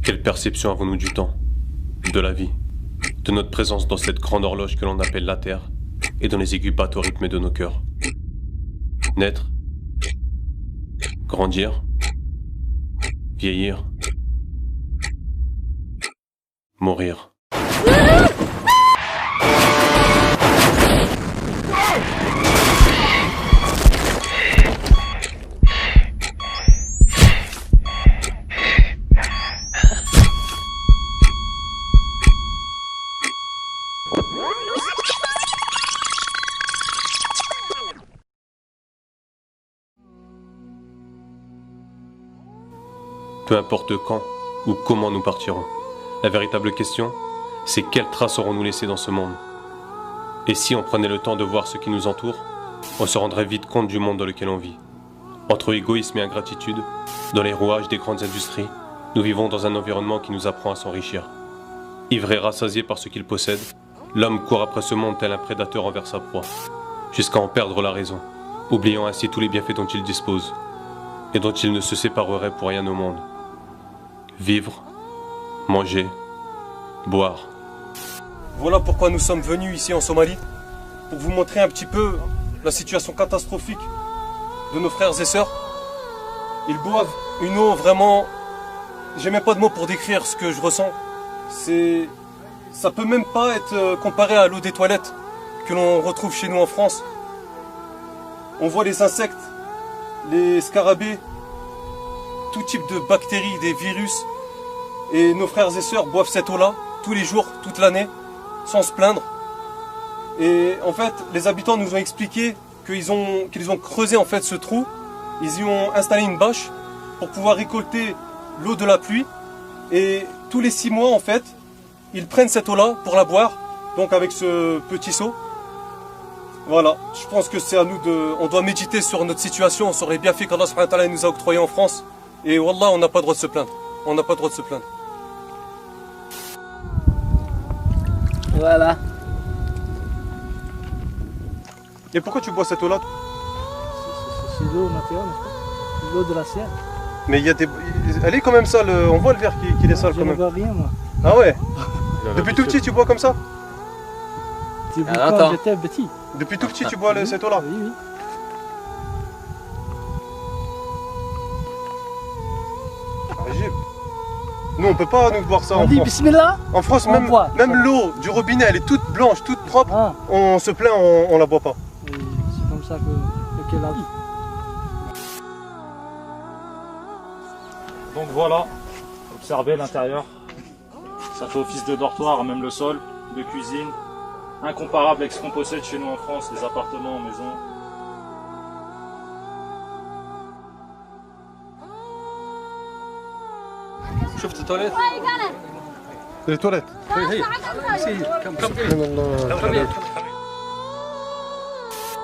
Quelle perception avons-nous du temps, de la vie, de notre présence dans cette grande horloge que l'on appelle la Terre et dont les aiguilles battent au rythme de nos cœurs? Naître, grandir, vieillir, mourir. Peu importe quand ou comment nous partirons, la véritable question, c'est quelles traces aurons-nous laissées dans ce monde? Et si on prenait le temps de voir ce qui nous entoure, on se rendrait vite compte du monde dans lequel on vit. Entre égoïsme et ingratitude, dans les rouages des grandes industries, nous vivons dans un environnement qui nous apprend à s'enrichir. Ivre et rassasié par ce qu'il possède, l'homme court après ce monde tel un prédateur envers sa proie, jusqu'à en perdre la raison, oubliant ainsi tous les bienfaits dont il dispose, et dont il ne se séparerait pour rien au monde. Vivre, manger, boire. Voilà pourquoi nous sommes venus ici en Somalie, pour vous montrer un petit peu la situation catastrophique de nos frères et sœurs. Ils boivent une eau vraiment... J'ai même pas de mots pour décrire ce que je ressens. Ça peut même pas être comparé à l'eau des toilettes que l'on retrouve chez nous en France. On voit les insectes, les scarabées, tout type de bactéries, des virus. Et nos frères et sœurs boivent cette eau-là tous les jours, toute l'année, sans se plaindre. Et en fait, les habitants nous ont expliqué qu'ils ont creusé en fait ce trou. Ils y ont installé une bâche pour pouvoir récolter l'eau de la pluie. Et tous les 6 mois, en fait, ils prennent cette eau-là pour la boire, donc avec ce petit seau. Voilà, je pense que c'est à nous on doit méditer sur notre situation, on saurait bien fait qu'Allah subhanahu wa ta'ala nous a octroyé en France. Et wallah, on n'a pas le droit de se plaindre. On n'a pas le droit de se plaindre. Voilà. Et pourquoi tu bois cette eau-là? C'est l'eau naturelle, n'est-ce pas? L'eau de la Sierre. Mais il y a des... Elle est quand même sale, on voit le verre qui est sale quand même. Je ne vois rien, moi. Ah ouais? Depuis tout petit, tu bois comme ça? Depuis quand j'étais petit. Depuis tout petit, tu bois cette eau-là? Oui, oui. Agib. Nous, on peut pas nous boire ça On en dit France. bismillah. En France, on boit. même l'eau du robinet, elle est toute blanche, toute propre. Ah. On se plaint, on la boit pas. Et c'est comme ça que la vie. Donc voilà, observez l'intérieur. Ça fait office de dortoir, même le sol, de cuisine. Incomparable avec ce qu'on possède chez nous en France, les appartements, maisons. شفت التواليت؟ Les toilettes.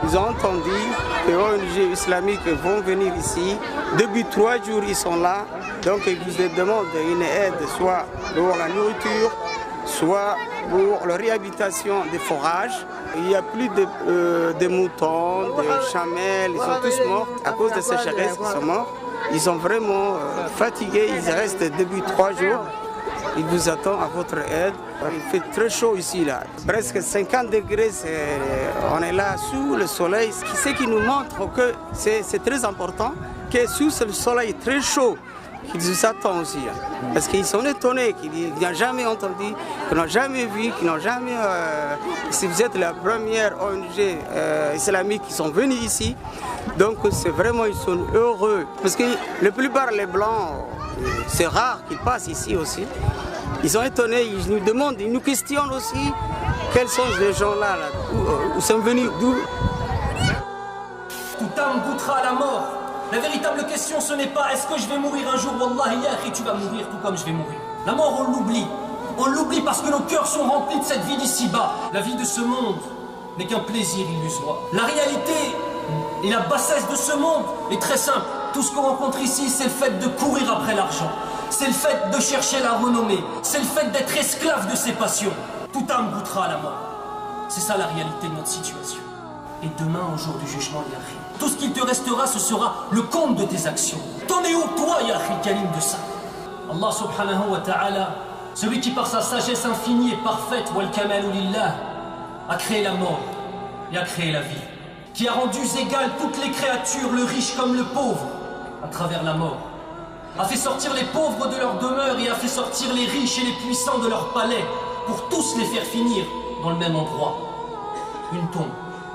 Ils ont entendu que les ONG islamiques vont venir ici. Depuis 3 jours, ils sont là. Donc, ils vous demandent une aide, soit pour la nourriture, soit pour la réhabilitation des forages. Il n'y a plus de moutons, de chamelles, ils sont tous morts à cause de ces sécheresses, ils sont morts. Ils sont vraiment fatigués, ils restent depuis 3 jours. Ils vous attendent à votre aide. Il fait très chaud ici, là. Presque 50 degrés, on est là sous le soleil. Ce qui nous montre que c'est très important, que sous le soleil très chaud, qu'ils vous attendent aussi. Parce qu'ils sont étonnés, qu'ils n'ont jamais entendu, qu'ils n'ont jamais vu, qu'ils n'ont jamais... si vous êtes la première ONG islamique qui sont venus ici, donc c'est vraiment, ils sont heureux. Parce que la plupart des Blancs, c'est rare qu'ils passent ici aussi. Ils sont étonnés, ils nous demandent, ils nous questionnent aussi quels sont ces gens-là, où sont venus, d'où. Tout âme goûtera à la mort. La véritable question, ce n'est pas est-ce que je vais mourir un jour, Wallah, ya akhi, tu vas mourir tout comme je vais mourir. La mort, on l'oublie. On l'oublie parce que nos cœurs sont remplis de cette vie d'ici-bas. La vie de ce monde n'est qu'un plaisir illusoire. La réalité et la bassesse de ce monde est très simple. Tout ce qu'on rencontre ici, c'est le fait de courir après l'argent. C'est le fait de chercher la renommée. C'est le fait d'être esclave de ses passions. Toute âme goûtera à la mort. C'est ça la réalité de notre situation. Et demain, au jour du jugement, Yahi, tout ce qu'il te restera, ce sera le compte de tes actions. T'en es où, toi, Yahi, Kalim, de ça? Allah subhanahu wa ta'ala, celui qui par sa sagesse infinie et parfaite, wal kamalu lillah, a créé la mort et a créé la vie, qui a rendu égales toutes les créatures, le riche comme le pauvre, à travers la mort, a fait sortir les pauvres de leur demeure et a fait sortir les riches et les puissants de leur palais, pour tous les faire finir dans le même endroit, une tombe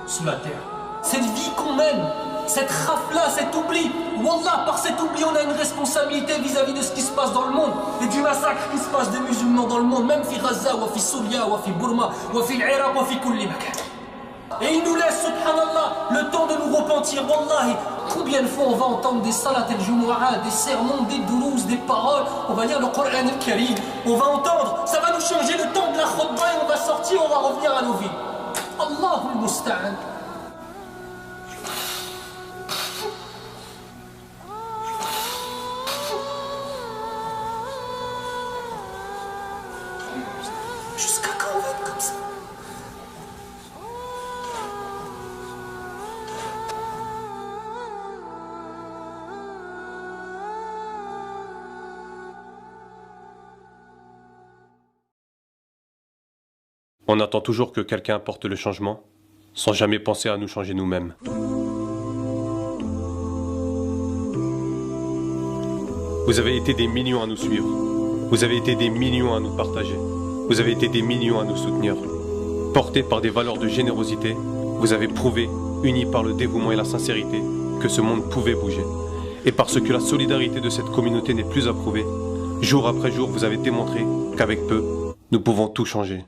sous la terre. Cette vie qu'on mène, cette rafle-là, cet oubli, wallah, par cet oubli on a une responsabilité vis-à-vis de ce qui se passe dans le monde et du massacre qui se passe des musulmans dans le monde, même fi Gaza, wa fi Souria, wa fi Burma, wa fi l'Iraq, wa fi kulli makan. Et il nous laisse, subhanallah, le temps de nous repentir, wallahi. Combien de fois on va entendre des salat al-jumu'ah, des sermons, des doulouz, des paroles, on va lire le Coran al-Karim, on va entendre, ça va nous changer le temps de la khutbah et on va sortir, on va revenir à nos vies. Allahul musta'an. Jusqu'à quand on va être comme ça? On attend toujours que quelqu'un apporte le changement, sans jamais penser à nous changer nous-mêmes. Vous avez été des millions à nous suivre. Vous avez été des millions à nous partager. Vous avez été des millions à nous soutenir. Portés par des valeurs de générosité, vous avez prouvé, unis par le dévouement et la sincérité, que ce monde pouvait bouger. Et parce que la solidarité de cette communauté n'est plus approuvée, jour après jour, vous avez démontré qu'avec peu, nous pouvons tout changer.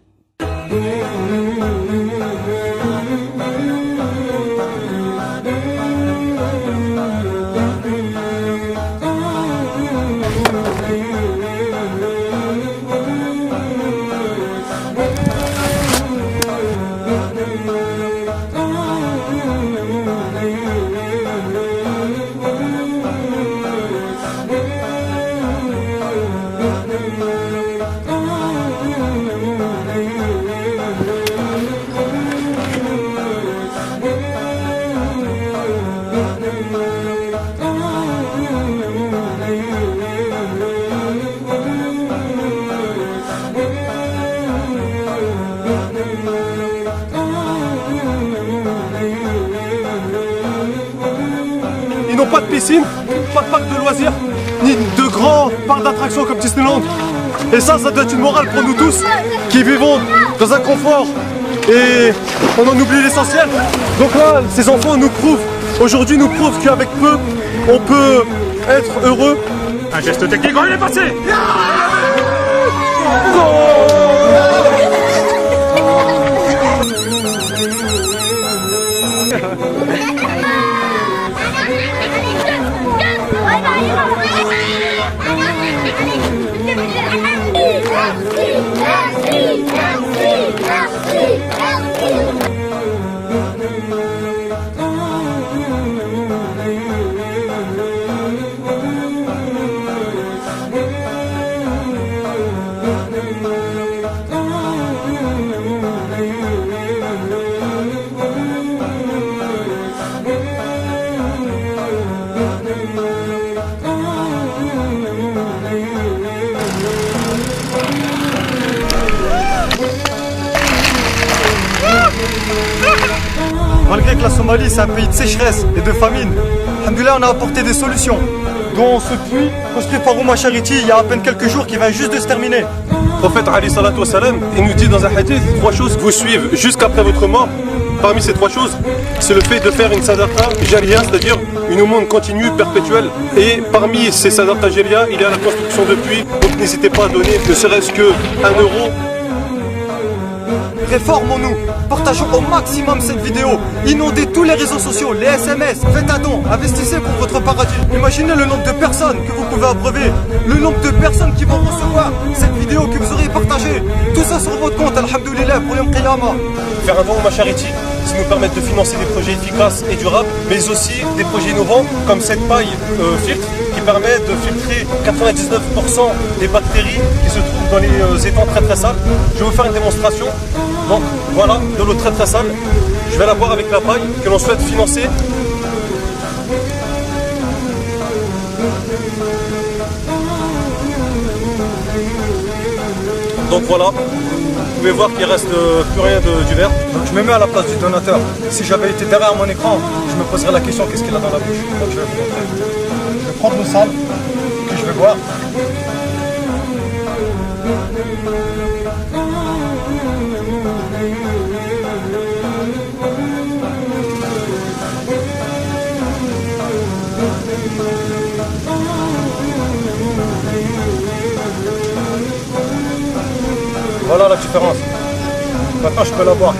Ils n'ont pas de piscine, pas de parc de loisirs, ni de grands parcs d'attractions comme Disneyland. Et ça doit être une morale pour nous tous qui vivons dans un confort et on en oublie l'essentiel. Donc là, ces enfants nous prouvent, aujourd'hui nous prouvent qu'avec peu, on peut être heureux. Un geste technique, il est passé. Malgré que la Somalie c'est un pays de sécheresse et de famine, alhamdoulilah, on a apporté des solutions, dont ce puits construit par Ouma Charity il y a à peine quelques jours qui vient juste de se terminer. Le prophète alayhi salatu wassalam, il nous dit dans un hadith 3 choses vous suivent jusqu'après votre mort. Parmi ces 3 choses, c'est le fait de faire une sadaqa jariya, c'est-à-dire une aumône continue, perpétuelle. Et parmi ces sadaqa jariya, il y a la construction de puits, donc n'hésitez pas à donner ne serait-ce que 1 euro. Réformons-nous, partageons au maximum cette vidéo, inondez tous les réseaux sociaux, les SMS, faites un don, investissez pour votre paradis. Imaginez le nombre de personnes que vous pouvez abreuver, le nombre de personnes qui vont recevoir cette vidéo que vous aurez partagée. Tout ça sur votre compte, alhamdoulilah, pour Yom Qiyamah. Faire un don au Charity, ça nous permet de financer des projets efficaces et durables, mais aussi des projets innovants comme cette paille filtre qui permet de filtrer 99% des bactéries qui se trouvent dans les étangs très très sales. Je vais vous faire une démonstration. Donc voilà, de l'eau très très sale. Je vais la boire avec la paille que l'on souhaite financer. Donc voilà, vous pouvez voir qu'il reste plus rien du verre. Donc je me mets à la place du donateur. Si j'avais été derrière mon écran, je me poserais la question qu'est-ce qu'il a dans la bouche. Donc je vais vous montrer. Je vais prendre le sable que je vais boire. Voilà la différence. Maintenant je peux la boire.